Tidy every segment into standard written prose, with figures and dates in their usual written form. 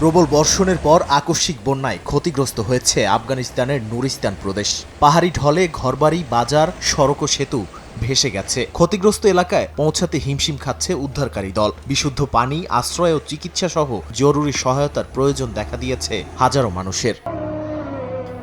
প্রবল বর্ষণের পর আকস্মিক বন্যায় ক্ষতিগ্রস্ত হয়েছে আফগানিস্তানের নুরিস্তান প্রদেশ। পাহাড়ি ঢলে ঘরবাড়ি, বাজার, সড়ক ও সেতু ভেসে গেছে। ক্ষতিগ্রস্ত এলাকায় পৌঁছাতে হিমশিম খাচ্ছে উদ্ধারকারী দল। বিশুদ্ধ পানি, আশ্রয় ও চিকিৎসা সহ জরুরি সহায়তার প্রয়োজন দেখা দিয়েছে হাজারো মানুষের।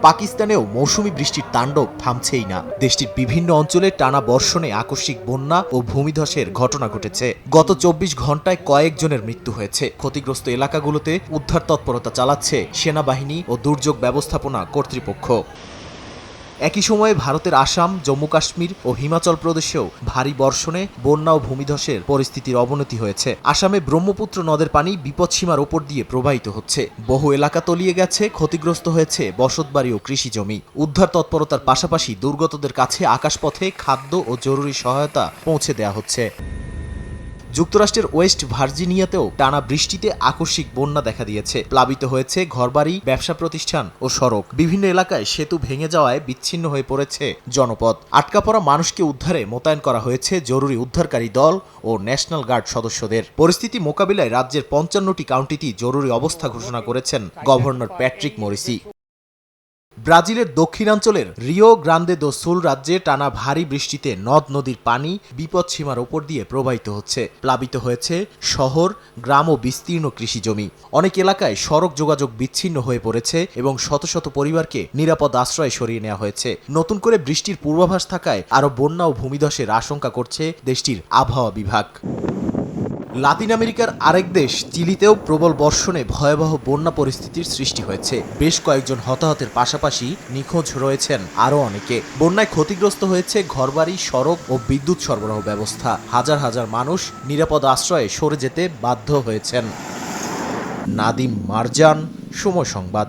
পাকিস্তানেও মৌসুমি বৃষ্টির তাণ্ডব থামছেই না। দেশটির বিভিন্ন অঞ্চলে টানা বর্ষণে আকস্মিক বন্যা ও ভূমিধসের ঘটনা ঘটেছে। গত ২৪ ঘন্টায় কয়েকজনের মৃত্যু হয়েছে। ক্ষতিগ্রস্ত এলাকাগুলোতে উদ্ধার তৎপরতা চালাচ্ছে সেনাবাহিনী ও দুর্যোগ ব্যবস্থাপনা কর্তৃপক্ষ। একই সময়ে ভারতের আসাম, জম্মু কাশ্মীর ও হিমাচল প্রদেশেও ভারী বর্ষণে বন্যা ও ভূমিধসের পরিস্থিতির অবনতি হয়েছে। আসামে ব্রহ্মপুত্র নদের পানি বিপদসীমার ওপর দিয়ে প্রবাহিত হচ্ছে। বহু এলাকা তলিয়ে গেছে, ক্ষতিগ্রস্ত হয়েছে বসতবাড়ি ও কৃষি জমি। উদ্ধার তৎপরতার পাশাপাশি দুর্গতদের কাছে আকাশপথে খাদ্য ও জরুরি সহায়তা পৌঁছে দেওয়া হচ্ছে। যুক্তরাষ্ট্রের ওয়েস্ট ভার্জিনিয়াতেও টানা বৃষ্টিতে আকস্মিক বন্যা দেখা দিয়েছে। প্লাবিত হয়েছে ঘরবাড়ি, ব্যবসা প্রতিষ্ঠান ও সড়ক। বিভিন্ন এলাকায় সেতু ভেঙে যাওয়ায় বিচ্ছিন্ন হয়ে পড়েছে জনপদ। আটকা পড়া মানুষকে উদ্ধারে মোতায়েন করা হয়েছে জরুরি উদ্ধারকারী দল ও ন্যাশনাল গার্ড সদস্যদের। পরিস্থিতি মোকাবিলায় রাজ্যের ৫৫টি কাউন্টিতে জরুরি অবস্থা ঘোষণা করেছেন গভর্নর প্যাট্রিক মরিসি। ব্রাজিলের দক্ষিণাঞ্চলের রিও গ্রান্দে দো সুল রাজ্যে টানা ভারী বৃষ্টিতে নদ নদীর পানি বিপদসীমার ওপর দিয়ে প্রবাহিত হচ্ছে। প্লাবিত হয়েছে শহর, গ্রাম ও বিস্তীর্ণ কৃষি জমি। অনেক এলাকায় সড়ক যোগাযোগ বিচ্ছিন্ন হয়ে পড়েছে এবং শত শত পরিবারকে নিরাপদ আশ্রয়ে সরিয়ে নেওয়া হয়েছে। নতুন করে বৃষ্টির পূর্বাভাস থাকায় আরও বন্যা ও ভূমিধসের আশঙ্কা করছে দেশটির আবহাওয়া বিভাগ। লাতিন আমেরিকার আরেক দেশ চিলিতেও প্রবল বর্ষণে ভয়াবহ বন্যা পরিস্থিতির সৃষ্টি হয়েছে। বেশ কয়েকজন হতাহতের পাশাপাশি নিখোঁজ রয়েছেন আরও অনেকে। বন্যায় ক্ষতিগ্রস্ত হয়েছে ঘরবাড়ি, সড়ক ও বিদ্যুৎ সরবরাহ ব্যবস্থা। হাজার হাজার মানুষ নিরাপদ আশ্রয়ে সরে যেতে বাধ্য হয়েছেন। নাদিম মারজান, সময় সংবাদ।